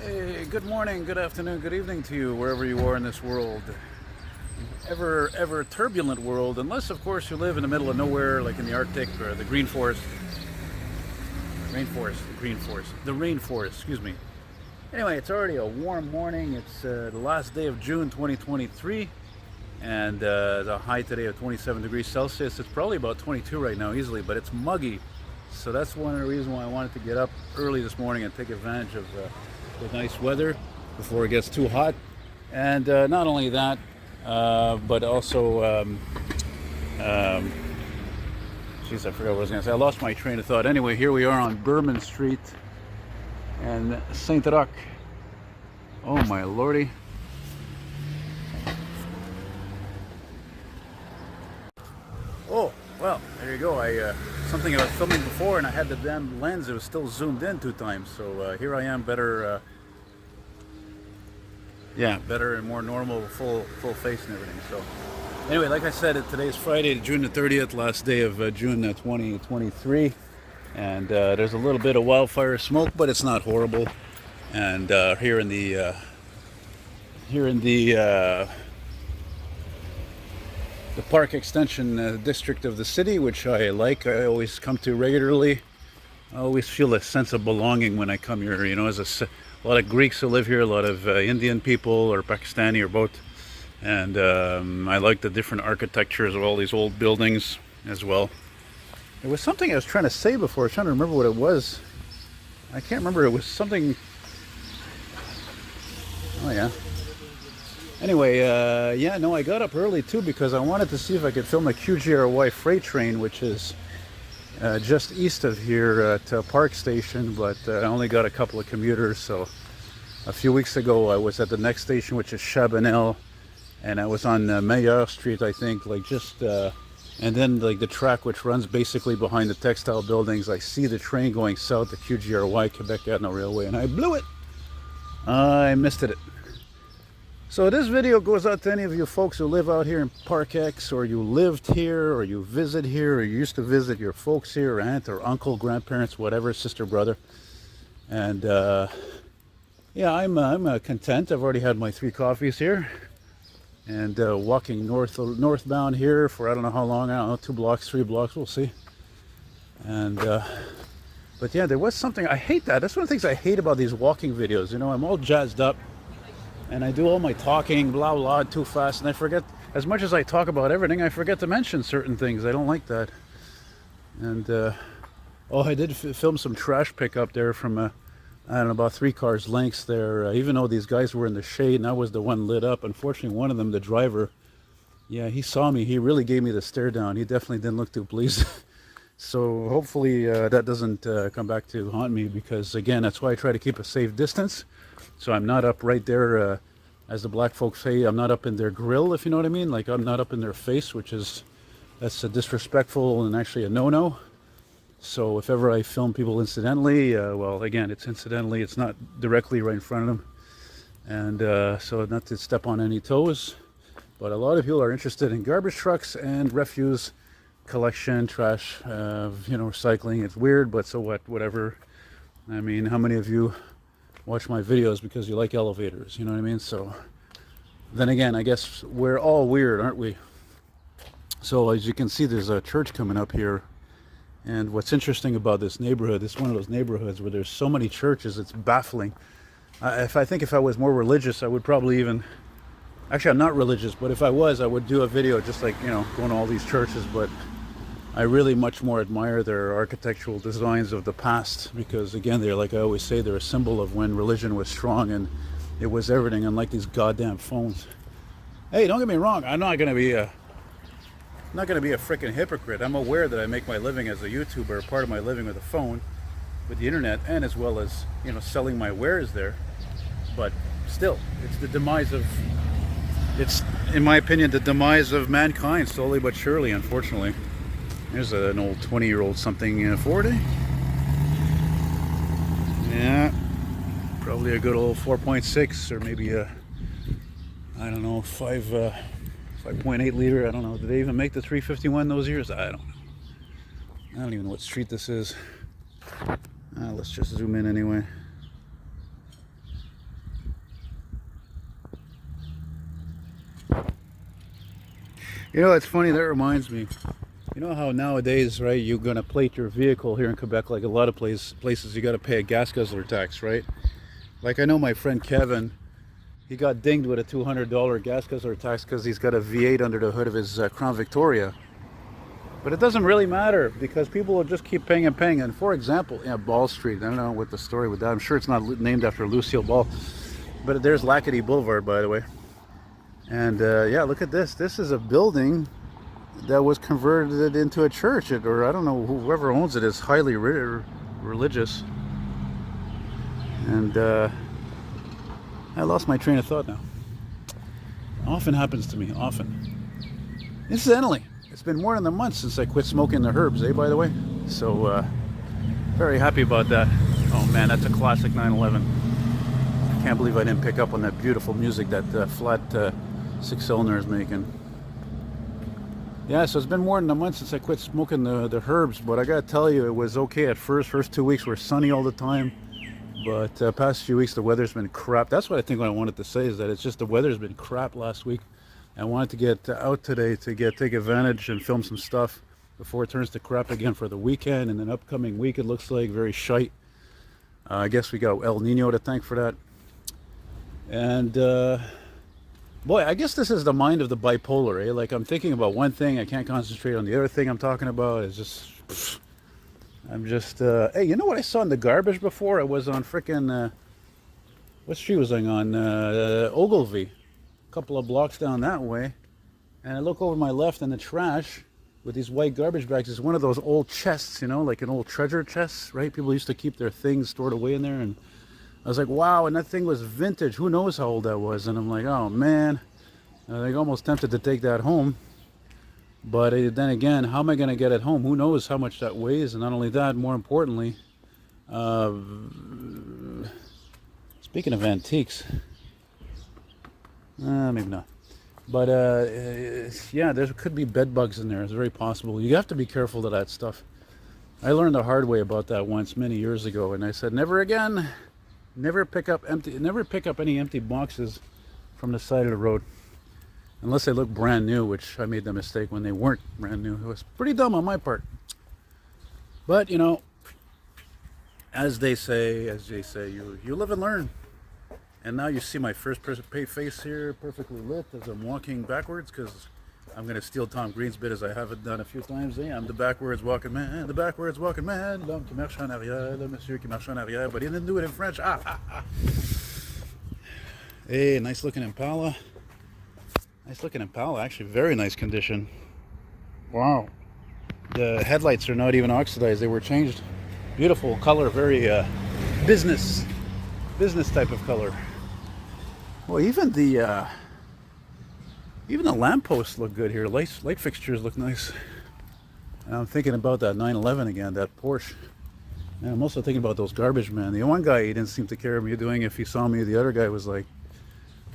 Hey, good morning, good afternoon, good evening to you, wherever you are in this world. Ever turbulent world, unless, of course, you live in the middle of nowhere, like in the Arctic or the green forest. The rainforest, excuse me. Anyway, it's already a warm morning. It's the last day of June 2023, and the high today of 27 degrees Celsius. It's probably about 22 right now, easily, but it's muggy. So that's one of the reasons why I wanted to get up early this morning and take advantage of the nice weather before it gets too hot. And not only that, but also, geez, I forgot what I was going to say. I lost my train of thought. Anyway, here we are on Birnam Street and Saint Roch. Oh my lordy. Oh, well, there you go. Something I was filming before and I had the damn lens. It was still zoomed in 2 times. So here I am, better, better and more normal, full face and everything. So anyway, like I said, today's Friday, June the 30th, last day of June 2023. And there's a little bit of wildfire smoke, but it's not horrible. And here in the park extension district of the city, which I like, I always come to regularly. I always feel a sense of belonging when I come here. You know, as a lot of Greeks who live here, a lot of Indian people or Pakistani or both. And I like the different architectures of all these old buildings as well. There was something I was trying to say before. I was trying to remember what it was. I can't remember. It was something. Oh yeah. Anyway, I got up early too because I wanted to see if I could film a QGRY freight train, which is just east of here at Park Station, but I only got a couple of commuters. So a few weeks ago I was at the next station, which is Chabanel, and I was on Meilleur Street, I think, like just and then like the track which runs basically behind the textile buildings. I see the train going south, the QGRY Quebec Avenue Railway, and I blew it. I missed it. So this video goes out to any of you folks who live out here in Park X, or you lived here, or you visit here, or you used to visit your folks here, or aunt or uncle, grandparents, whatever, sister, brother. And I'm content. I've already had my 3 coffees here, and walking northbound here for I don't know how long. I don't know, 2 blocks, 3 blocks, we'll see. And but yeah, there was something I hate. That's one of the things I hate about these walking videos. You know, I'm all jazzed up. And I do all my talking, blah, blah, too fast. And I forget, as much as I talk about everything, I forget to mention certain things. I don't like that. And, I did film some trash pickup there from, I don't know, about 3 cars lengths there. Even though these guys were in the shade and I was the one lit up. Unfortunately, one of them, the driver, yeah, he saw me. He really gave me the stare down. He definitely didn't look too pleased. So hopefully that doesn't come back to haunt me, because, again, that's why I try to keep a safe distance. So I'm not up right there, as the black folks say, I'm not up in their grill, if you know what I mean. Like, I'm not up in their face, that's disrespectful and actually a no-no. So if ever I film people incidentally, well, again, it's incidentally, it's not directly right in front of them. And so not to step on any toes. But a lot of people are interested in garbage trucks and refuse collection, trash, recycling. It's weird, but so what, whatever. I mean, how many of you watch my videos because you like elevators, you know what I mean? So then again, I guess we're all weird, aren't we? So as you can see, there's a church coming up here, and what's interesting about this neighborhood, it's one of those neighborhoods where there's so many churches, it's baffling. If I was more religious, I would probably even, actually I'm not religious, but if I was, I would do a video just like, going to all these churches. But I really much more admire their architectural designs of the past, because again, they're, like I always say, they're a symbol of when religion was strong and it was everything, unlike these goddamn phones. Hey, don't get me wrong, I'm not gonna be a freaking hypocrite. I'm aware that I make my living as a YouTuber, part of my living with a phone, with the internet, and as well as, selling my wares there. But still, it's in my opinion the demise of mankind, slowly but surely, unfortunately. There's an old 20-year-old something Ford. Yeah, probably a good old 4.6 or maybe a, I don't know, 5.8 liter. I don't know. Did they even make the 351 those years? I don't know. I don't even know what street this is. Let's just zoom in anyway. You know, it's funny, that reminds me. You know how nowadays, right, you're going to plate your vehicle here in Quebec, like a lot of places, you got to pay a gas guzzler tax, right? Like I know my friend Kevin, he got dinged with a $200 gas guzzler tax because he's got a V8 under the hood of his Crown Victoria. But it doesn't really matter because people will just keep paying and paying. And for example, yeah, Ball Street, I don't know what the story with that. I'm sure it's not named after Lucille Ball, but there's Lackady Boulevard, by the way. And yeah, look at this. This is a building that was converted into a church, or I don't know, whoever owns it is highly religious. And I lost my train of thought now. Often happens to me, often. Incidentally, it's been more than a month since I quit smoking the herbs, by the way? So, very happy about that. Oh man, that's a classic 911. I can't believe I didn't pick up on that beautiful music that flat six-cylinder is making. Yeah, so it's been more than a month since I quit smoking the herbs, but I gotta tell you, it was okay at first. First 2 weeks were sunny all the time, but past few weeks the weather's been crap. That's what I think what I wanted to say, is that it's just the weather's been crap last week. I wanted to get out today to take advantage and film some stuff before it turns to crap again for the weekend. And then upcoming week, it looks like very shite. I guess we got El Nino to thank for that. And boy, I guess this is the mind of the bipolar, eh? Like I'm thinking about one thing, I can't concentrate on the other thing I'm talking about. It's just, I'm just, hey, you know what I saw in the garbage before? I was on frickin', what street was I on? Ogilvy. Couple of blocks down that way, and I look over my left, and the trash with these white garbage bags is one of those old chests, you know, like an old treasure chest, right? People used to keep their things stored away in there, and I was like, wow, and that thing was vintage. Who knows how old that was? And I'm like, oh man, I'm almost tempted to take that home, but then again, how am I going to get it home? Who knows how much that weighs? And not only that, more importantly, speaking of antiques, maybe not. But yeah, there could be bed bugs in there. It's very possible. You have to be careful of that stuff. I learned the hard way about that once many years ago, and I said never again. Never pick up any empty boxes from the side of the road, unless they look brand new, which I made the mistake when they weren't brand new. It was pretty dumb on my part. But you know, as they say, you live and learn. And now you see my first person face here, perfectly lit as I'm walking backwards, because I'm going to steal Tom Green's bit, as I haven't done a few times. Hey, I'm the backwards walking man, the backwards walking man, l'homme qui marche en arrière, le monsieur qui marche en arrière, but he didn't do it in French. Hey, nice looking Impala. Nice looking Impala, actually very nice condition. Wow. The headlights are not even oxidized, they were changed. Beautiful color, very business type of color. Well, even the lampposts look good here. Light fixtures look nice. And I'm thinking about that 911 again, that Porsche. And I'm also thinking about those garbage men. The one guy, he didn't seem to care of me doing if he saw me. The other guy was like,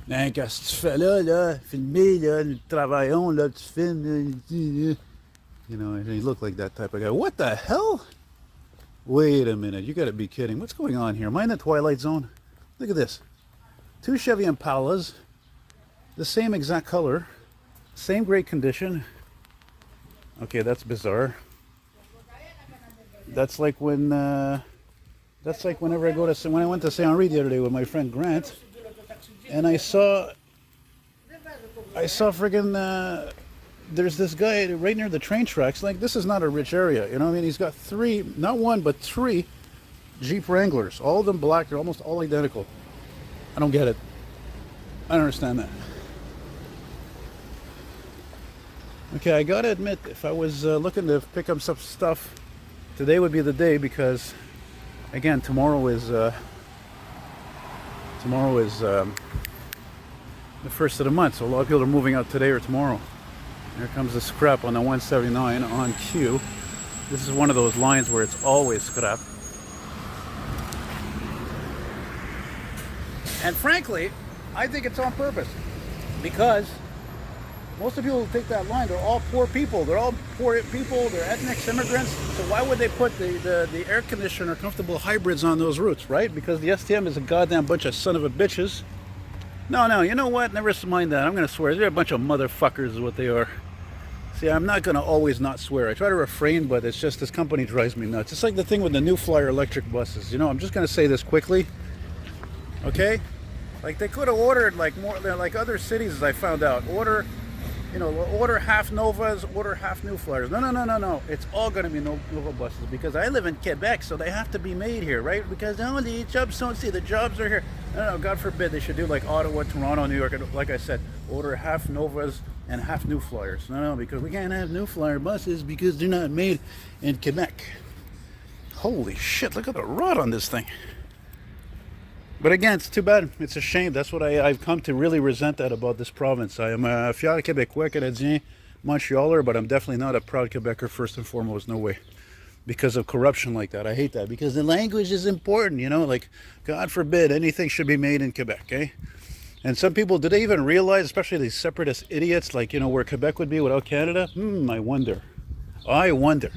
"Qu'est-ce que tu fais là, filmer là, nous travaillons là, tu filmes." You know, and he looked like that type of guy. What the hell? Wait a minute, you gotta be kidding. What's going on here? Am I in the Twilight Zone? Look at this. Two Chevy Impalas, the same exact color, same great condition. Okay, that's bizarre. That's like when, that's like whenever when I went to Saint Henri the other day with my friend Grant, and I saw friggin', there's this guy right near the train tracks. Like, this is not a rich area, you know what I mean? He's got three, not one, but three Jeep Wranglers, all of them black. They're almost all identical. I don't get it. I don't understand that. Okay, I gotta admit, if I was looking to pick up some stuff, today would be the day, because again, tomorrow is the first of the month, so a lot of people are moving out today or tomorrow. Here comes the scrap on the 179 on cue. This is one of those lines where it's always scrap. And frankly, I think it's on purpose, because most of the people who take that line, they're all poor people. They're all poor people. They're ethnic immigrants. So why would they put the air conditioner comfortable hybrids on those routes, right? Because the STM is a goddamn bunch of son of a bitches. No, you know what? Never mind that. I'm going to swear. They're a bunch of motherfuckers is what they are. See, I'm not going to always not swear. I try to refrain, but it's just this company drives me nuts. It's like the thing with the New Flyer electric buses. You know, I'm just going to say this quickly. Okay? Like, they could have ordered, like, more, like other cities, as I found out. Order, you know, order half Novas, order half New Flyers. No, no, no, no, no. It's all going to be Nova buses because I live in Quebec, so they have to be made here, right? Because, oh, the jobs don't see, the jobs are here. No, no, God forbid. They should do like Ottawa, Toronto, New York. And like I said, order half Novas and half New Flyers. No, no, because we can't have New Flyer buses because they're not made in Quebec. Holy shit, look at the rot on this thing. But again, it's too bad. It's a shame. That's what I've come to really resent that about this province. I am a fier Québécois, Canadien, Montrealer, but I'm definitely not a proud Quebecer first and foremost. No way. Because of corruption like that. I hate that. Because the language is important, you know? Like, God forbid, anything should be made in Quebec, eh? And some people, do they even realize, especially these separatist idiots, like, you know, where Quebec would be without Canada? I wonder. I wonder.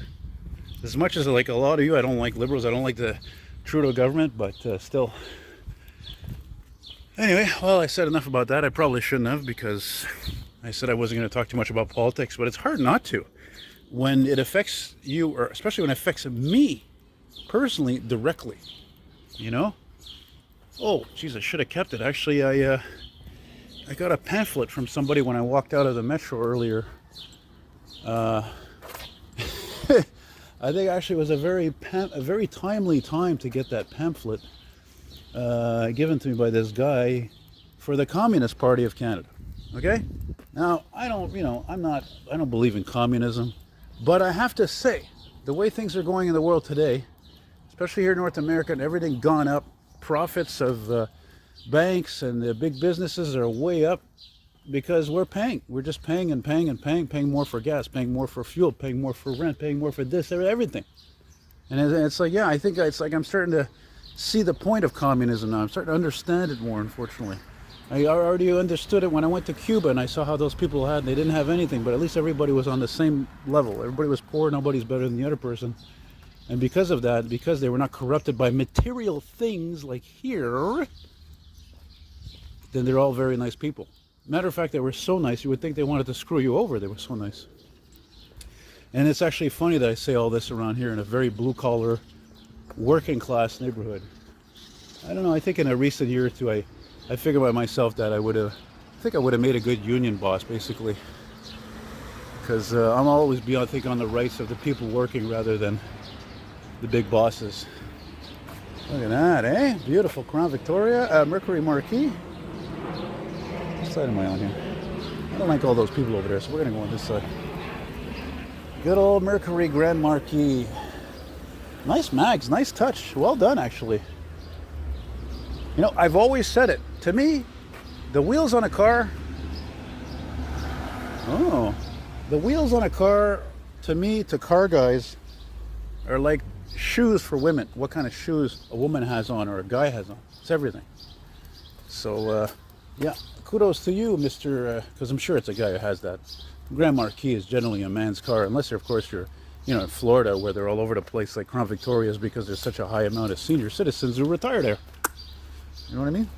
As much as, like, a lot of you, I don't like liberals, I don't like the Trudeau government, but still. Anyway, well, I said enough about that. I probably shouldn't have because I said I wasn't going to talk too much about politics, but it's hard not to when it affects you, or especially when it affects me personally directly, you know? Oh, geez, I should have kept it. Actually, I got a pamphlet from somebody when I walked out of the metro earlier. I think actually it was a very timely time to get that pamphlet given to me by this guy for the Communist Party of Canada. Okay? Now, I don't believe in communism, but I have to say, the way things are going in the world today, especially here in North America, and everything gone up, profits of banks and the big businesses are way up because we're paying. We're just paying and paying and paying more for gas, paying more for fuel, paying more for rent, paying more for this, everything. And it's like, yeah, I think it's like I'm starting to see the point of communism now. I'm starting to understand it more, unfortunately. I already understood it when I went to Cuba and I saw how those people had, they didn't have anything, but at least everybody was on the same level. Everybody was poor, nobody's better than the other person. And because of that, because they were not corrupted by material things like here, then they're all very nice people. Matter of fact, they were so nice, you would think they wanted to screw you over. They were so nice. And it's actually funny that I say all this around here in a very blue-collar, working-class neighborhood. I don't know, I think in a recent year or two, I figured by myself that I would have made a good union boss, basically. Because I'm always I think, on the rights of the people working rather than the big bosses. Look at that, eh? Beautiful Crown Victoria, Mercury Marquis. What side am I on here? I don't like all those people over there, so we're gonna go on this side. Good old Mercury Grand Marquis. Nice mags, nice touch. Well done, actually. You know, I've always said it. To me, the wheels on a car, the wheels on a car, to me, to car guys, are like shoes for women. What kind of shoes a woman has on or a guy has on. It's everything. So, yeah, kudos to you, Mr. Because I'm sure it's a guy who has that. Grand Marquis is generally a man's car, unless, of course, you're, you know, in Florida, where they're all over the place like Crown Victorias because there's such a high amount of senior citizens who retire there. You know what I mean?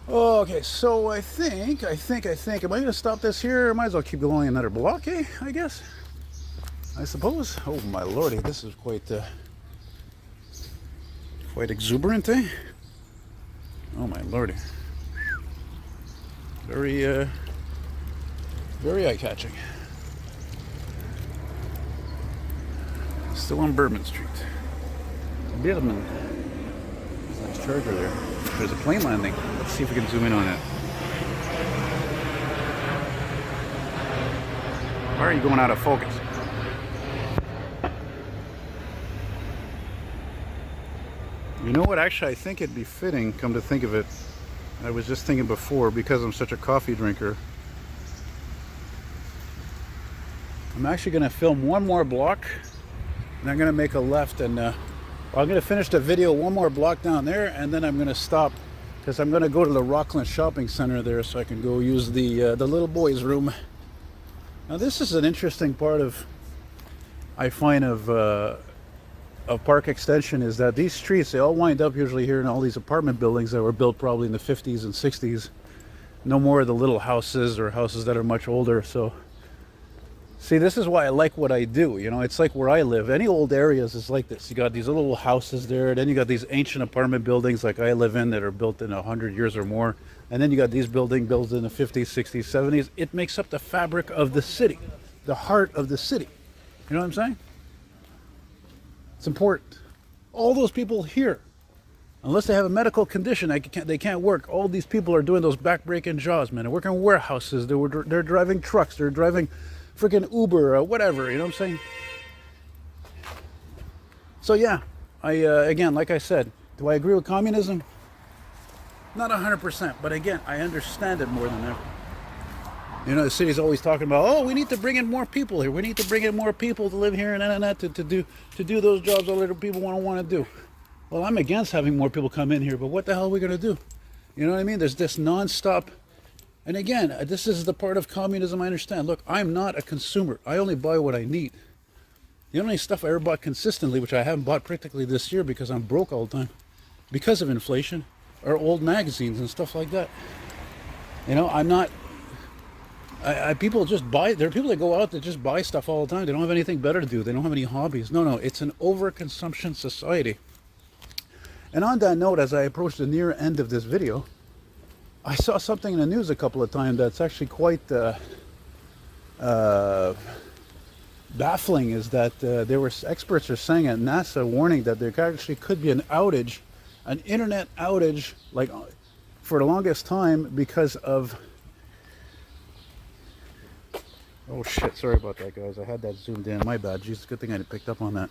Okay, so I think, am I going to stop this here? I might as well keep going another block, eh? I guess. I suppose. Oh my lordy, this is quite exuberant, eh? Oh my lordy. Very eye-catching. Still on Bourbon Street. Birnam. There's a nice charger there. There's a plane landing. Let's see if we can zoom in on it. Why are you going out of focus? You know what? Actually, I think it'd be fitting, come to think of it. I was just thinking before, because I'm such a coffee drinker, I'm actually going to film one more block, and I'm going to make a left, and I'm going to finish the video one more block down there, and then I'm going to stop, because I'm going to go to the Rockland Shopping Center there, so I can go use the little boys' room. Now, this is an interesting part of, I find, of Park Extension, is that these streets, they all wind up usually here in all these apartment buildings that were built probably in the 50s and 60s. No more of the little houses or houses that are much older. So See, this is why I like what I do. You know, it's like where I live. Any old areas is like this. You got these little houses there, then you got these ancient apartment buildings like I live in that are built in 100 years or more. And then you got these buildings built in the 50s, 60s, 70s. It makes up the fabric of the city, the heart of the city. You know what I'm saying? It's important. All those people here, unless they have a medical condition, they can't work. All these people are doing those back-breaking jobs, man. They're working in warehouses. They're driving trucks. They're driving freaking Uber or whatever. You know what I'm saying? So yeah, again, like I said, do I agree with communism? Not 100%, but again, I understand it more than ever. You know, the city's always talking about, oh, we need to bring in more people here. We need to bring in more people to live here and that to do those jobs all little people want to do. Well, I'm against having more people come in here, but what the hell are we going to do? You know what I mean? There's this nonstop. And again, this is the part of communism I understand. Look, I'm not a consumer. I only buy what I need. The only stuff I ever bought consistently, which I haven't bought practically this year because I'm broke all the time, because of inflation, are old magazines and stuff like that. You know, I'm not... people just buy. There are people that go out that just buy stuff all the time. They don't have anything better to do. They don't have any hobbies. No, it's an overconsumption society. And on that note, as I approach the near end of this video, I saw something in the news a couple of times that's actually quite baffling. Is that experts are saying at NASA warning that there actually could be an outage, an internet outage, like for the longest time because of... Oh shit, sorry about that, guys. I had that zoomed in. My bad. Jesus, good thing I picked up on that.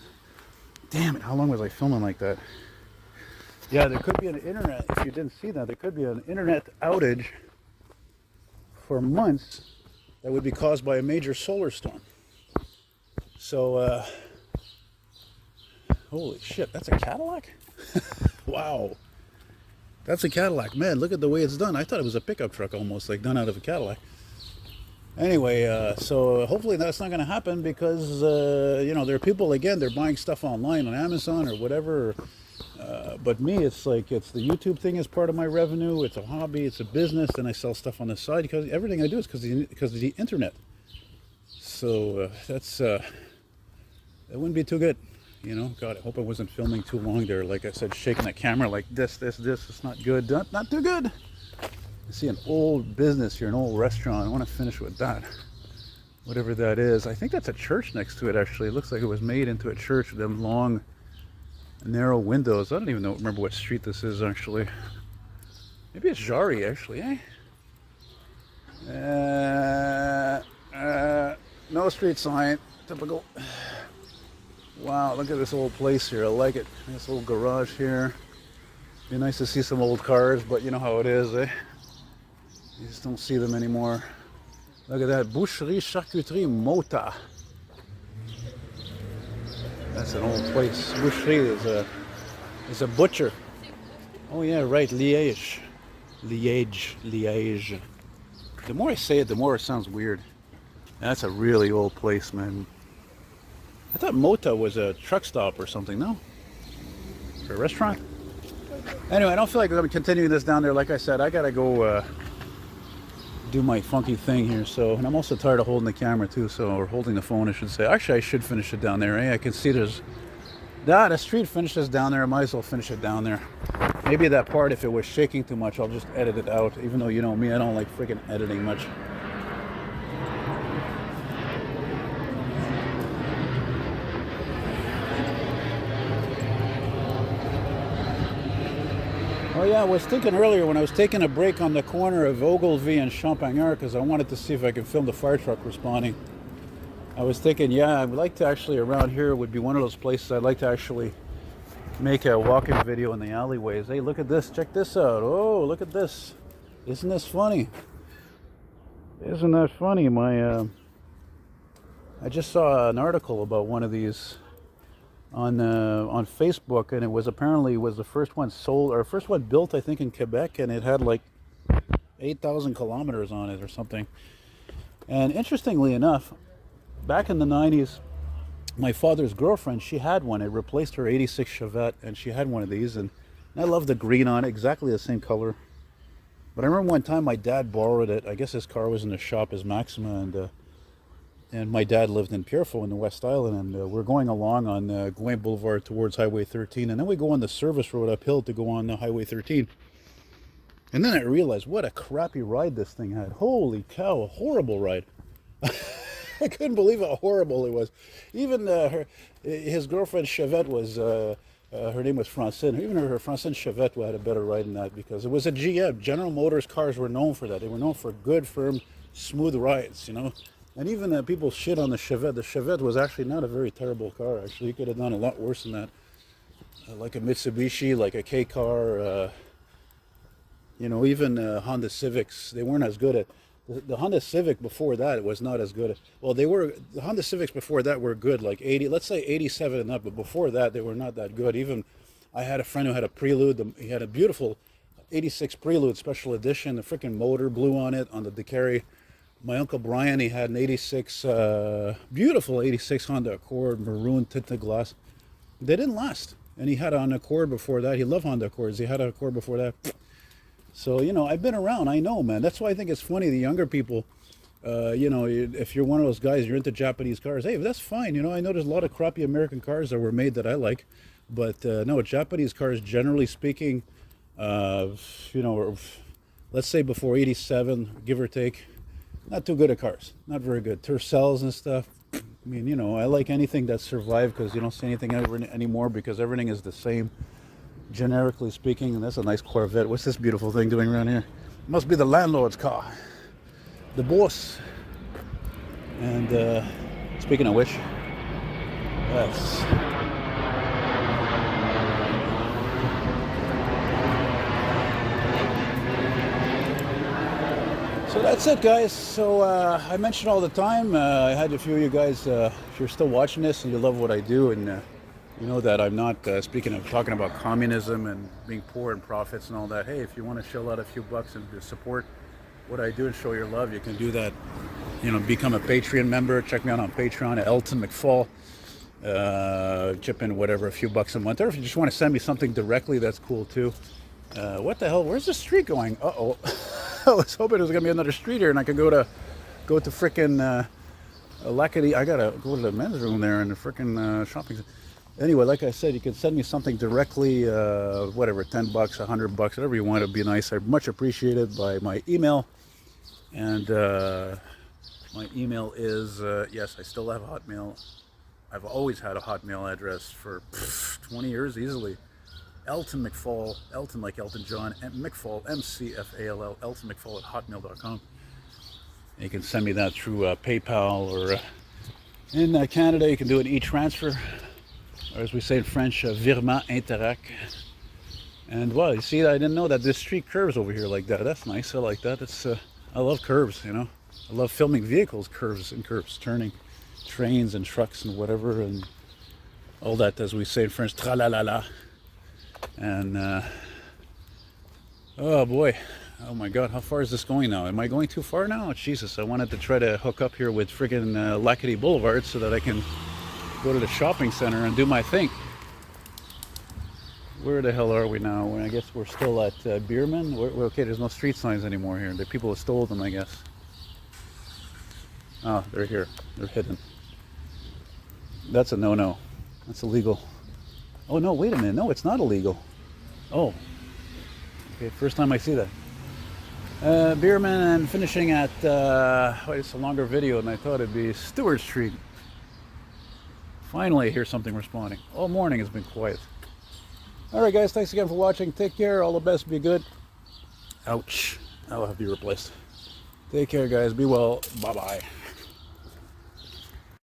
Damn it, how long was I filming like that? Yeah, there could be an internet, if you didn't see that, there could be an internet outage for months that would be caused by a major solar storm. So, holy shit, that's a Cadillac? Wow. That's a Cadillac. Man, look at the way it's done. I thought it was a pickup truck almost, like done out of a Cadillac. Anyway, so hopefully that's not going to happen because, you know, there are people, again, they're buying stuff online on Amazon or whatever. But me, it's like, it's the YouTube thing is part of my revenue. It's a hobby. It's a business. And I sell stuff on the side because everything I do is because of the internet. So that's, that wouldn't be too good. You know, God, I hope I wasn't filming too long there. Like I said, shaking the camera like this. It's not good. Not too good. I see an old business here, an old restaurant. I want to finish with that. Whatever that is. I think that's a church next to it, actually. It looks like it was made into a church with them long, narrow windows. I don't even remember what street this is, actually. Maybe it's Jari, actually, eh? No street sign. Typical. Wow, look at this old place here. I like it. This old garage here. Be nice to see some old cars, but you know how it is, eh? You just don't see them anymore. Look at that. Boucherie, Charcuterie, Mota. That's an old place. Boucherie is a butcher. Oh yeah, right. Liège. The more I say it, the more it sounds weird. That's a really old place, man. I thought Mota was a truck stop or something, no? For a restaurant? Anyway, I don't feel like I'm continuing this down there. Like I said, I gotta go do my funky thing here. So, and I'm also tired of holding the camera too, or holding the phone, I should say. Actually, I should finish it down there. I can see there's the street finishes down there. I might as well finish it down there. Maybe that part, if it was shaking too much, I'll just edit it out. Even though, you know me, I don't like freaking editing much. Oh yeah, I was thinking earlier when I was taking a break on the corner of Ogilvie and Champagnard because I wanted to see if I could film the fire truck responding. I was thinking, yeah, I would like to actually, around here would be one of those places I'd like to actually make a walking video in the alleyways. Hey, look at this. Check this out. Oh, look at this. Isn't this funny? Isn't that funny? I just saw an article about one of these on Facebook, and it was apparently the first one sold, or first one built, I think, in Quebec, and it had like 8,000 kilometers on it or something. And interestingly enough, back in the 90s, my father's girlfriend, she had one. It replaced her 86 Chevette, and she had one of these, and I love the green on it, exactly the same color. But I remember one time my dad borrowed it. I guess his car was in the shop, his Maxima, and And my dad lived in Pierrefonds in the West Island, and we're going along on Gouin Boulevard towards Highway 13, and then we go on the service road uphill to go on Highway 13. And then I realized what a crappy ride this thing had. Holy cow, a horrible ride. I couldn't believe how horrible it was. Even his girlfriend Chevette was, her name was Francine. Even her Francine Chevette had a better ride than that, because it was a GM. General Motors cars were known for that. They were known for good, firm, smooth rides, you know. And even people shit on the Chevette. The Chevette was actually not a very terrible car. Actually, you could have done a lot worse than that. Like a Mitsubishi, like a K-car, you know, even Honda Civics. They weren't as good at. The Honda Civic before that, it was not as good. Well, they were, the Honda Civics before that were good, like 80, let's say 87 and up, but before that, they were not that good. Even, I had a friend who had a Prelude. He had a beautiful 86 Prelude special edition. The freaking motor blew on it, on the Decari. My Uncle Brian, he had an 86, beautiful 86 Honda Accord, maroon tinted glass. They didn't last. And he had an Accord before that. He loved Honda Accords. He had an Accord before that. So, you know, I've been around. I know, man. That's why I think it's funny, the younger people, you know, if you're one of those guys, you're into Japanese cars, hey, that's fine. You know, I know there's a lot of crappy American cars that were made that I like. But, no, Japanese cars, generally speaking, you know, let's say before 87, give or take, not too good at cars. Not very good. Tercels and stuff. I mean, you know, I like anything that survived, because you don't see anything anymore, because everything is the same, generically speaking. And that's a nice Corvette. What's this beautiful thing doing around here? Must be the landlord's car. The boss. And speaking of which, yes. So that's it, guys. So I mention all the time, I had a few of you guys, if you're still watching this and you love what I do, and you know that I'm not speaking of talking about communism and being poor and profits and all that. Hey, if you want to shell out a few bucks and to support what I do and show your love, you can do that. You know, become a Patreon member. Check me out on Patreon at eltonmcfall. Chip in whatever, a few bucks a month. Or if you just want to send me something directly, that's cool too. What the hell? Where's the street going? Uh-oh. I was hoping there was gonna be another street here, and I could go to frickin' Lackady. I gotta go to the men's room there in the frickin' shopping center. Anyway, like I said, you can send me something directly, whatever, 10 bucks, 100 bucks, whatever you want. It'd be nice. I'd much appreciate it by my email. And my email is, yes, I still have a Hotmail. I've always had a Hotmail address for 20 years easily. Elton McFall, Elton like Elton John, and McFall, MCFALL, eltonmcfall at hotmail.com. You can send me that through PayPal, or in Canada you can do an e-transfer, or as we say in French, virement interac. And well, you see, I didn't know that this street curves over here like that. That's nice. I like that. It's I love curves, you know. I love filming vehicles, curves, turning trains and trucks and whatever, and all that, as we say in French, tra-la-la-la. And oh boy, oh my god, how far is this going now? Am I going too far now? Oh, Jesus, I wanted to try to hook up here with friggin' Lackady Boulevard so that I can go to the shopping center and do my thing. Where the hell are we now? Well, I guess we're still at Birnam. Okay, there's no street signs anymore here. The people have stole them, I guess. Oh, they're here. They're hidden. That's a no-no. That's illegal. Oh no, wait a minute. No, it's not illegal. Oh. Okay, first time I see that. Birnam, and finishing at, it's a longer video than I thought it'd be, Stewart Street. Finally, I hear something responding. All morning has been quiet. Alright guys, thanks again for watching. Take care, all the best, be good. Ouch. I'll have to be replaced. Take care guys, be well, bye-bye.